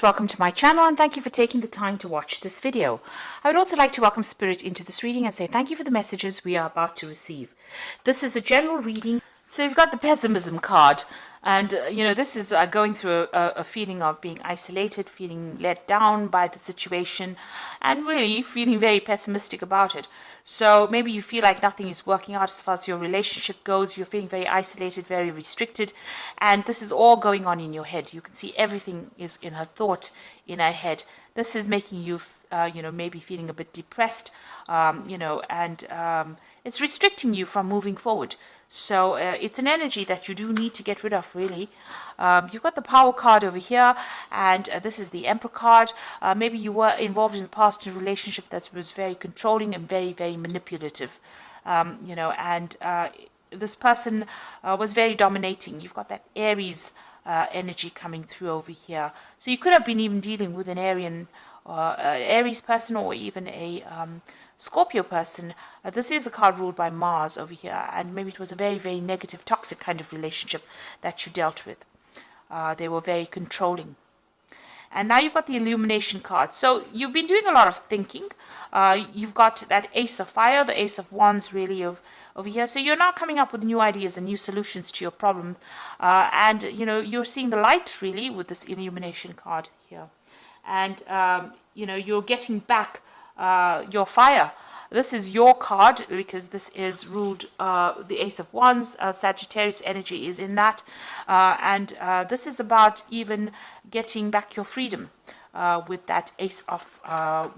Welcome to my channel and thank you for taking the time to watch this video. I would also like to welcome Spirit into this reading and say thank you for the messages we are about to receive. This is a general reading. So you've got the pessimism card, and this is going through a feeling of being isolated, feeling let down by the situation, and really feeling very pessimistic about it. So maybe you feel like nothing is working out as far as your relationship goes. You're feeling very isolated, very restricted, and this is all going on in your head. You can see everything is in her thought, in her head. This is making you maybe feeling a bit depressed, and it's restricting you from moving forward. So it's an energy that you do need to get rid of, really. You've got the Power card over here, and this is the Emperor card. Maybe you were involved in the past in a relationship that was very controlling and very, very manipulative. This person was very dominating. You've got that Aries energy coming through over here. So you could have been even dealing with an Aries person, or even a Scorpio person. This is a card ruled by Mars over here, and maybe it was a very, very negative, toxic kind of relationship that you dealt with. They were very controlling. And now you've got the Illumination card. So you've been doing a lot of thinking. You've got that Ace of Fire, the Ace of Wands, really, over here. So you're now coming up with new ideas and new solutions to your problem. And you're seeing the light, really, with this Illumination card here. And, you're getting back your fire. This is your card because this is ruled the Ace of Wands. Sagittarius energy is in that, and this is about even getting back your freedom with that Ace of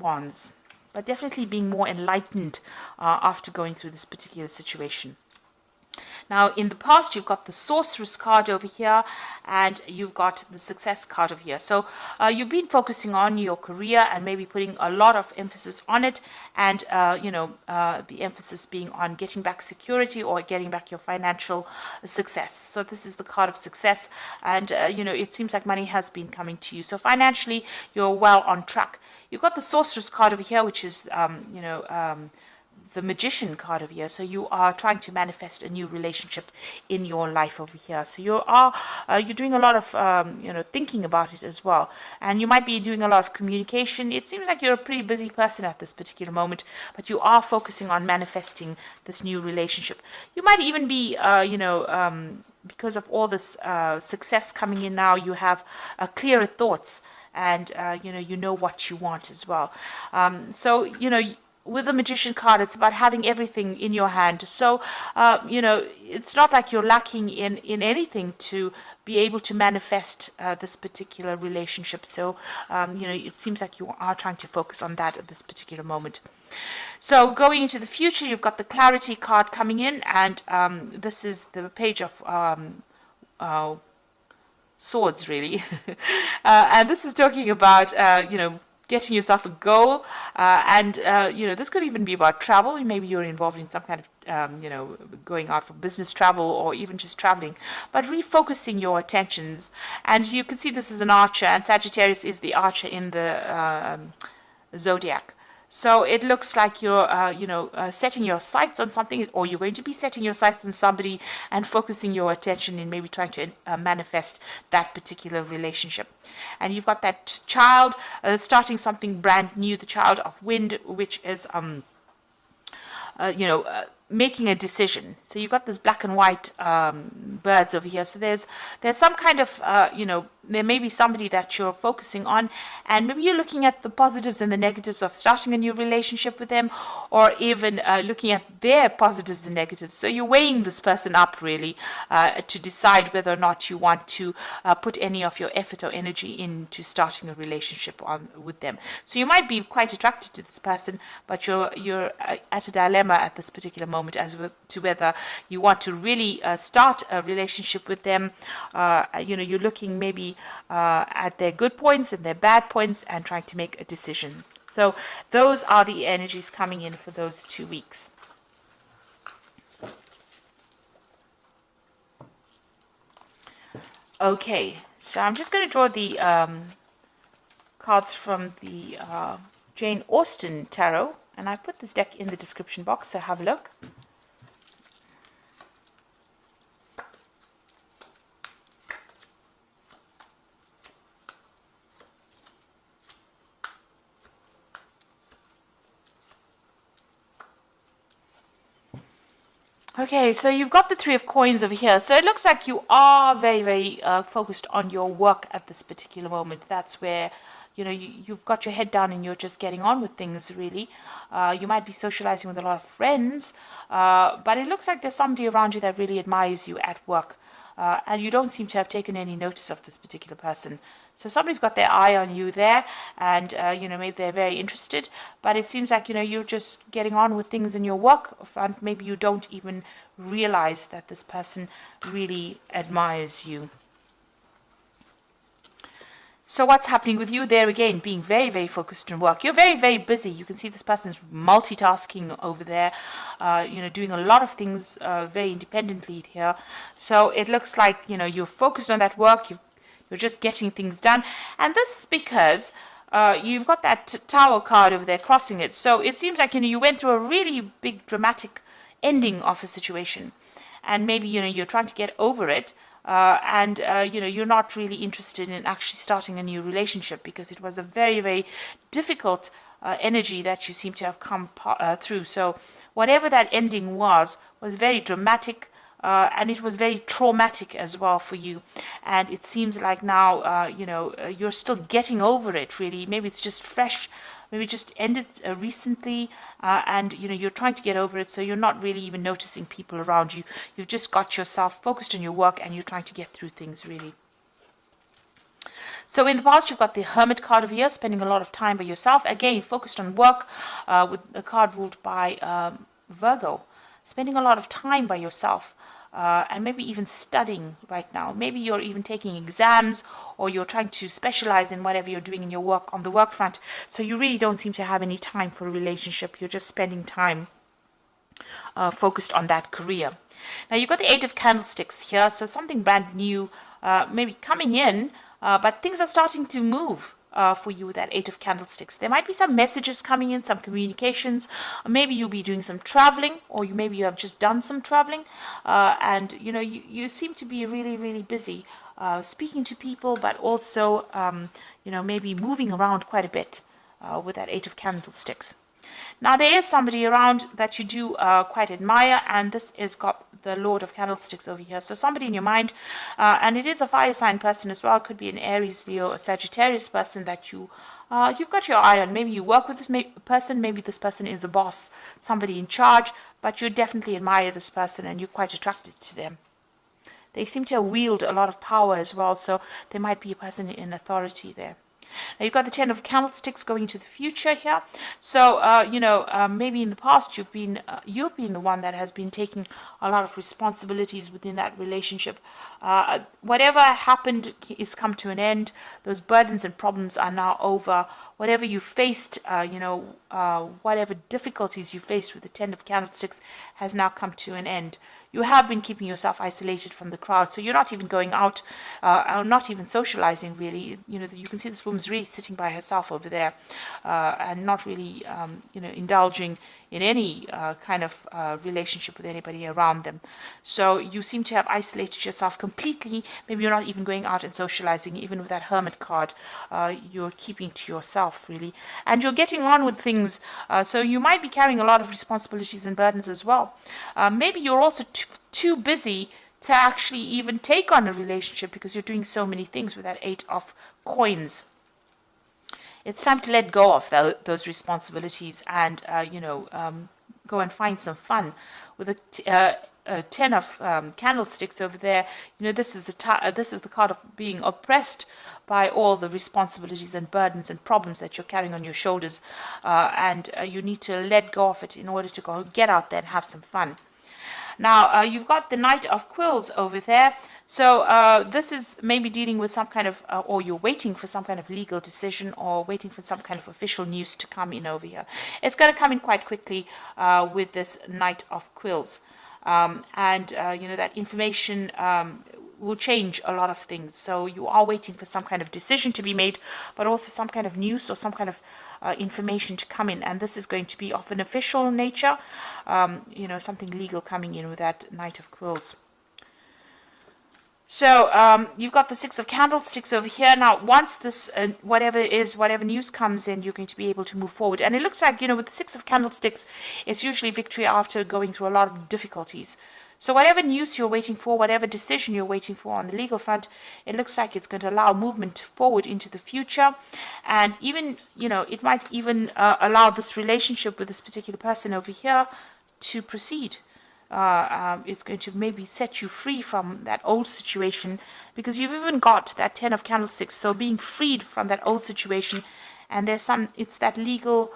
Wands, but definitely being more enlightened after going through this particular situation. Now, in the past, you've got the Sorceress card over here, and you've got the Success card over here. So you've been focusing on your career and maybe putting a lot of emphasis on it, and the emphasis being on getting back security or getting back your financial success. So this is the card of success, and it seems like money has been coming to you. So financially, you're well on track. You've got the Sorceress card over here, which is the Magician card over here. So you are trying to manifest a new relationship in your life over here. So you're doing a lot of thinking about it as well, and you might be doing a lot of communication. It seems like you're a pretty busy person at this particular moment, but you are focusing on manifesting this new relationship. You might even be because of all this success coming in now, you have clearer thoughts, and you know what you want as well. With the Magician card, it's about having everything in your hand. So, it's not like you're lacking in anything to be able to manifest this particular relationship. So, it seems like you are trying to focus on that at this particular moment. So, going into the future, you've got the Clarity card coming in, and this is the Page of Swords, really. And this is talking about, getting yourself a goal, and this could even be about travel. Maybe you're involved in some kind of going out for business travel, or even just traveling, but refocusing your attentions. And you can see this is an archer, and Sagittarius is the archer in the zodiac. So it looks like you're, setting your sights on something, or you're going to be setting your sights on somebody and focusing your attention in maybe trying to manifest that particular relationship. And you've got that child starting something brand new, the child of wind, which is, making a decision. So you've got this black and white birds over here. So there's some kind of, there may be somebody that you're focusing on, and maybe you're looking at the positives and the negatives of starting a new relationship with them, or even looking at their positives and negatives. So you're weighing this person up, really, to decide whether or not you want to put any of your effort or energy into starting a relationship with them. So you might be quite attracted to this person, but you're at a dilemma at this particular moment as to whether you want to really start a relationship with them. You're looking maybe at their good points and their bad points and trying to make a decision. So those are the energies coming in for those 2 weeks. Okay, so I'm just going to draw the cards from the Jane Austen Tarot, and I put this deck in the description box, so have a look. Okay, so you've got the Three of Coins over here. So it looks like you are very, very focused on your work at this particular moment. That's where, you've got your head down and you're just getting on with things, really. You might be socializing with a lot of friends, but it looks like there's somebody around you that really admires you at work. And you don't seem to have taken any notice of this particular person. So somebody's got their eye on you there, and maybe they're very interested. But it seems like you're just getting on with things in your work front. Maybe you don't even realize that this person really admires you. So what's happening with you there again? Being very, very focused on work. You're very, very busy. You can see this person's multitasking over there, doing a lot of things very independently here. So it looks like, you're focused on that work. You're just getting things done. And this is because you've got that Tower card over there crossing it. So it seems like, you went through a really big dramatic ending of a situation. And maybe, you're trying to get over it. And you're not really interested in actually starting a new relationship because it was a very, very difficult energy that you seem to have come through. So whatever that ending was very dramatic, and it was very traumatic as well for you. And it seems like now, you're still getting over it, really. Maybe it's just fresh. Maybe it just ended recently, and you're trying to get over it, so you're not really even noticing people around you. You've just got yourself focused on your work, and you're trying to get through things, really. So in the past, you've got the Hermit card over here, spending a lot of time by yourself. Again, focused on work, with a card ruled by Virgo. Spending a lot of time by yourself. And maybe even studying right now. Maybe you're even taking exams, or you're trying to specialize in whatever you're doing in your work on the work front. So you really don't seem to have any time for a relationship. You're just spending time focused on that career. Now you've got the Eight of Candlesticks here, so something brand new maybe coming in, but things are starting to move. For you with that Eight of Candlesticks. There might be some messages coming in, some communications. Maybe you'll be doing some traveling, or maybe you have just done some traveling, and you seem to be really, really busy speaking to people, but also maybe moving around quite a bit with that Eight of Candlesticks. Now there is somebody around that you do quite admire, and this is got the Lord of Candlesticks over here. So somebody in your mind, and it is a fire sign person as well. It could be an Aries, Leo, or Sagittarius person that you've got your eye on. Maybe you work with this person. Maybe this person is a boss, somebody in charge, but you definitely admire this person and you're quite attracted to them. They seem to wield a lot of power as well, so there might be a person in authority there. Now you've got the Ten of Candlesticks going into the future here. So, maybe in the past you've been the one that has been taking a lot of responsibilities within that relationship. Whatever happened is come to an end. Those burdens and problems are now over. Whatever you faced, whatever difficulties you faced with the Ten of Candlesticks has now come to an end. You have been keeping yourself isolated from the crowd, so you're not even going out, or not even socializing, really. You can see this woman's really sitting by herself over there, and not really, indulging in any kind of relationship with anybody around them. So you seem to have isolated yourself completely. Maybe you're not even going out and socializing, even with that Hermit card. You're keeping to yourself, really. And you're getting on with things, so you might be carrying a lot of responsibilities and burdens as well. Maybe you're also too busy to actually even take on a relationship because you're doing so many things with that Eight of Coins. It's time to let go of those responsibilities and, go and find some fun. With a Ten of Candlesticks over there, this is the card of being oppressed by all the responsibilities and burdens and problems that you're carrying on your shoulders, and you need to let go of it in order to go get out there and have some fun. Now, you've got the Knight of Quills over there. So this is maybe dealing with some kind of, or you're waiting for some kind of legal decision or waiting for some kind of official news to come in over here. It's going to come in quite quickly with this Knight of Quills. That information will change a lot of things. So you are waiting for some kind of decision to be made, but also some kind of news or some kind of information to come in, and this is going to be of an official nature, something legal coming in with that Knight of Quills. So you've got the Six of Candlesticks over here. Now, once this, whatever news comes in, you're going to be able to move forward. And it looks like, with the Six of Candlesticks, it's usually victory after going through a lot of difficulties. So whatever news you're waiting for, whatever decision you're waiting for on the legal front, it looks like it's going to allow movement forward into the future. And even, it might even allow this relationship with this particular person over here to proceed. It's going to maybe set you free from that old situation, because you've even got that Ten of Candlesticks. So being freed from that old situation, and it's that legal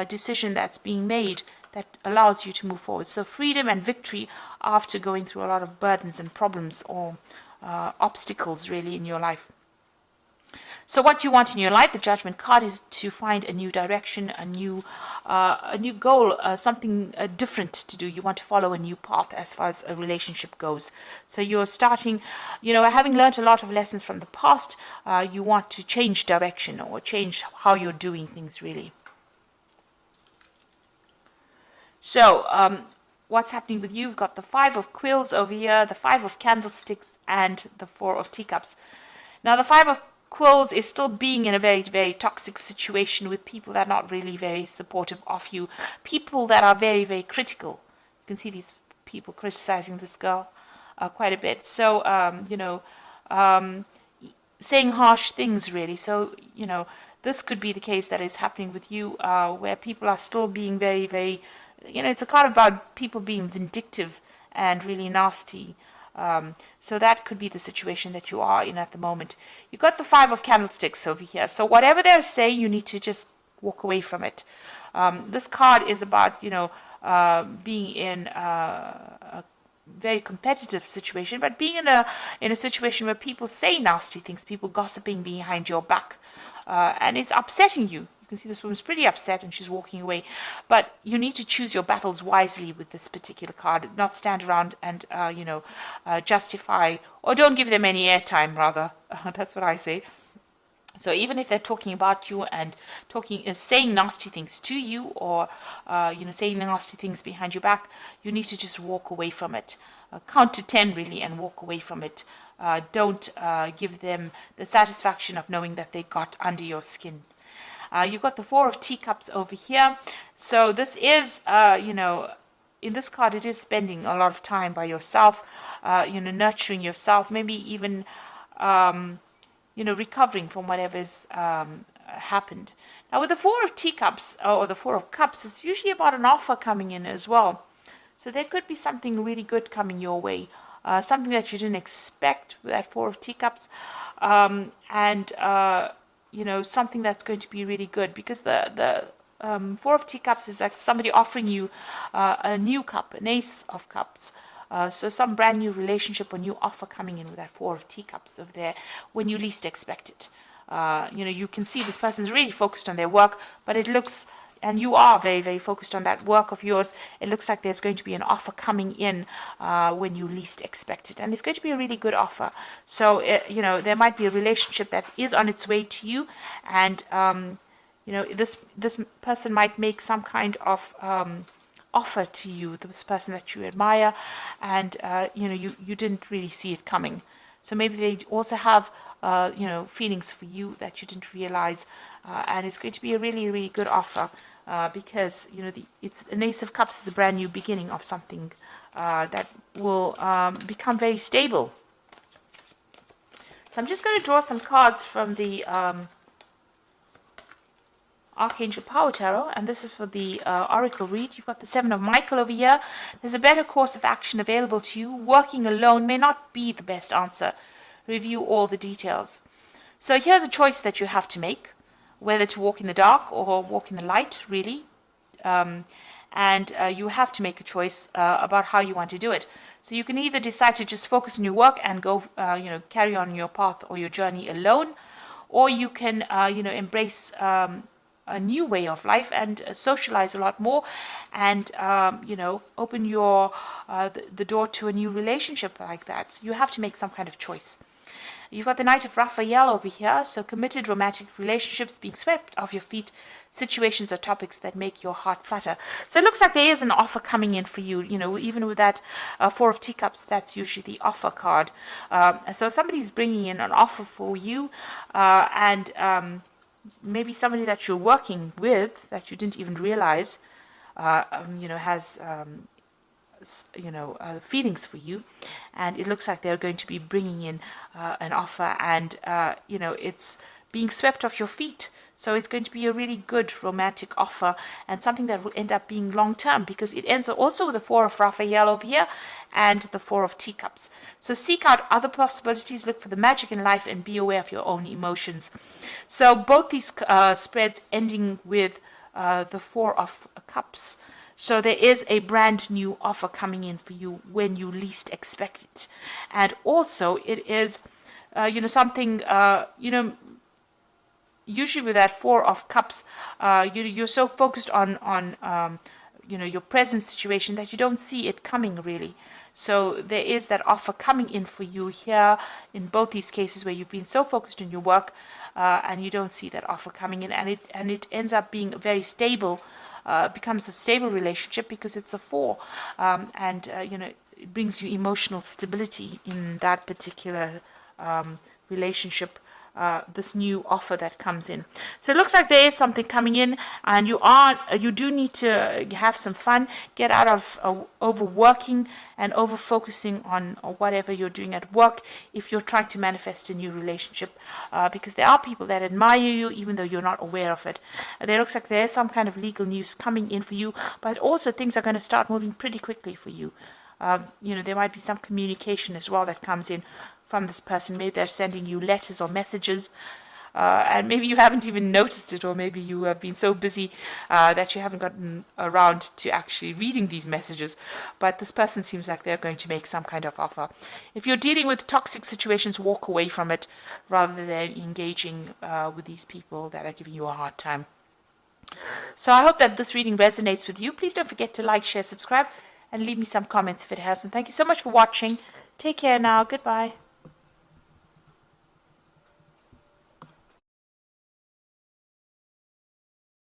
decision that's being made that allows you to move forward. So freedom and victory after going through a lot of burdens and problems or obstacles really in your life. So what you want in your life, the Judgment card, is to find a new direction, a new goal, something different to do. You want to follow a new path as far as a relationship goes. So you're starting, having learned a lot of lessons from the past, you want to change direction or change how you're doing things really. So what's happening with you? You've got the Five of Quills over here, the Five of Candlesticks, and the Four of Teacups. Now the Five of Quills is still being in a very, very toxic situation with people that are not really very supportive of you. People that are very, very critical. You can see these people criticizing this girl quite a bit. So, saying harsh things really. So, this could be the case that is happening with you, where people are still being very, very, it's a card about people being vindictive and really nasty. So that could be the situation that you are in at the moment. You've got the Five of Candlesticks over here. So whatever they're saying, you need to just walk away from it. This card is about, being in a very competitive situation, but being in a situation where people say nasty things, people gossiping behind your back, and it's upsetting you. You can see this woman's pretty upset and she's walking away. But you need to choose your battles wisely with this particular card, not stand around and, justify, or don't give them any airtime, rather. That's what I say. So even if they're talking about you and saying nasty things to you, or, saying nasty things behind your back, you need to just walk away from it. Count to 10 really and walk away from it. Don't give them the satisfaction of knowing that they got under your skin. You've got the Four of Teacups over here. So this is, in this card, it is spending a lot of time by yourself, nurturing yourself, maybe even, recovering from whatever's happened. Now, with the Four of Teacups, or the Four of Cups, it's usually about an offer coming in as well. So there could be something really good coming your way, something that you didn't expect with that Four of Teacups, something that's going to be really good, because the Four of Teacups is like somebody offering you a new cup, an Ace of Cups. So some brand new relationship or new offer coming in with that Four of Teacups over there when you least expect it. You can see this person's really focused on their work, but it looks, and you are very, very focused on that work of yours, it looks like there's going to be an offer coming in when you least expect it. And it's going to be a really good offer. So, there might be a relationship that is on its way to you. And, this person might make some kind of offer to you, this person that you admire, and, you didn't really see it coming. So maybe they also have, feelings for you that you didn't realize. And it's going to be a really, really good offer. Because it's an Ace of Cups is a brand new beginning of something that will become very stable. So I'm just going to draw some cards from the Archangel Power Tarot, and this is for the Oracle read. You've got the Seven of Michael over here. There's a better course of action available to you. Working alone may not be the best answer. Review all the details. So here's a choice that you have to make, whether to walk in the dark or walk in the light, really. And you have to make a choice about how you want to do it. So you can either decide to just focus on your work and go, carry on your path or your journey alone, or you can, embrace a new way of life and socialize a lot more, and open your the door to a new relationship like that. So you have to make some kind of choice. You've got the Knight of Raphael over here, so committed romantic relationships being swept off your feet, situations or topics that make your heart flutter. So it looks like there is an offer coming in for you. Even with that Four of Teacups, that's usually the offer card. So somebody's bringing in an offer for you, and maybe somebody that you're working with that you didn't even realize, has feelings for you, and it looks like they're going to be bringing in an offer, and it's being swept off your feet. So it's going to be a really good romantic offer, and something that will end up being long term, because it ends also with the Four of Raphael over here and the Four of Teacups. So seek out other possibilities, look for the magic in life, and be aware of your own emotions. So both these spreads ending with the Four of Cups. So there is a brand new offer coming in for you when you least expect it. And also it is, something, usually with that Four of Cups, you're so focused on your present situation that you don't see it coming really. So there is that offer coming in for you here in both these cases where you've been so focused on your work and you don't see that offer coming in, and it ends up being very stable. Becomes a stable relationship because it's a four, and it brings you emotional stability in that particular relationship. This new offer that comes in. So it looks like there is something coming in, and you do need to have some fun, get out of overworking and over focusing on whatever you're doing at work if you're trying to manifest a new relationship, because there are people that admire you even though you're not aware of it. There looks like there's some kind of legal news coming in for you, but also things are going to start moving pretty quickly for you. There might be some communication as well that comes in from this person. Maybe they're sending you letters or messages, and maybe you haven't even noticed it, or maybe you have been so busy that you haven't gotten around to actually reading these messages. But this person seems like they're going to make some kind of offer. If you're dealing with toxic situations, walk away from it rather than engaging with these people that are giving you a hard time. So I hope that this reading resonates with you. Please don't forget to like, share, subscribe, and leave me some comments if it hasn't. Thank you so much for watching. Take care now. Goodbye.